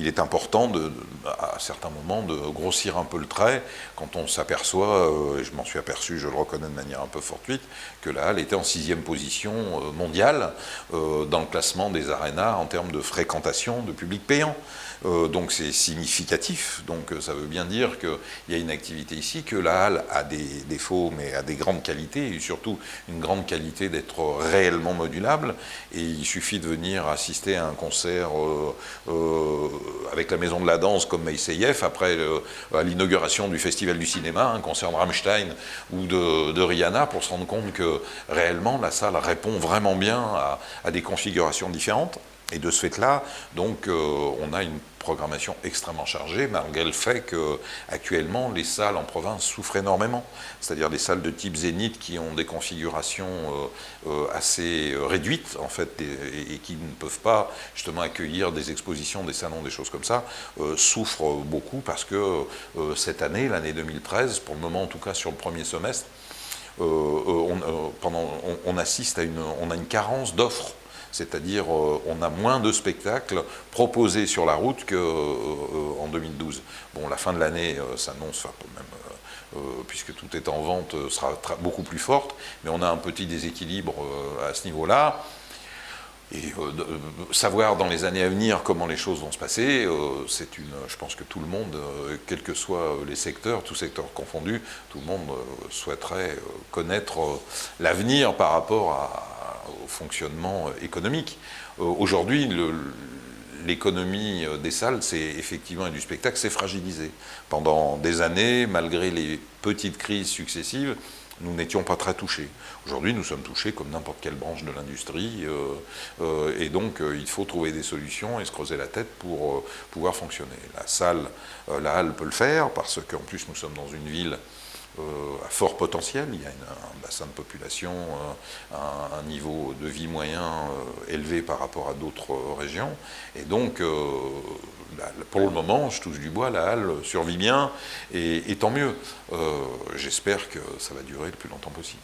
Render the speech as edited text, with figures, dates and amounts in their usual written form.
il est important, à certains moments, de grossir un peu le trait quand on s'aperçoit, et je m'en suis aperçu, je le reconnais de manière un peu fortuite, que la Halle était en 6e position mondiale dans le classement des arénas en termes de fréquentation de public payant. Donc c'est significatif, donc ça veut bien dire qu'il y a une activité ici, que la Halle a des défauts mais a des grandes qualités, et surtout une grande qualité d'être réellement modulable, et il suffit de venir assister à un concert avec la Maison de la Danse comme Maïseyev, après à l'inauguration du Festival du cinéma, un concert de Rammstein ou de Rihanna, pour se rendre compte que réellement la salle répond vraiment bien à des configurations différentes. Et de ce fait-là, donc, on a une programmation extrêmement chargée, malgré le fait qu'actuellement, les salles en province souffrent énormément. C'est-à-dire des salles de type Zénith qui ont des configurations assez réduites, en fait, et qui ne peuvent pas, justement, accueillir des expositions, des salons, des choses comme ça, souffrent beaucoup parce que cette année, l'année 2013, pour le moment, en tout cas, sur le premier semestre, on assiste à une carence d'offres. C'est-à-dire on a moins de spectacles proposés sur la route qu'en 2012. Bon, la fin de l'année s'annonce, enfin, même, puisque tout est en vente, sera beaucoup plus forte, mais on a un petit déséquilibre à ce niveau-là. Et savoir dans les années à venir comment les choses vont se passer, je pense que tout le monde, quels que soient les secteurs, tous secteurs confondus, tout le monde souhaiterait connaître l'avenir par rapport au fonctionnement économique. Aujourd'hui, l'économie des salles, effectivement, et du spectacle, c'est fragilisé. Pendant des années, malgré les petites crises successives, nous n'étions pas très touchés. Aujourd'hui, nous sommes touchés comme n'importe quelle branche de l'industrie, et donc il faut trouver des solutions et se creuser la tête pour pouvoir fonctionner. La Halle peut le faire, parce qu'en plus nous sommes dans une ville à fort potentiel, il y a un bassin de population, un niveau de vie moyen élevé par rapport à d'autres régions, et donc pour le moment, je touche du bois, la Halle survit bien, et tant mieux. J'espère que ça va durer le plus longtemps possible.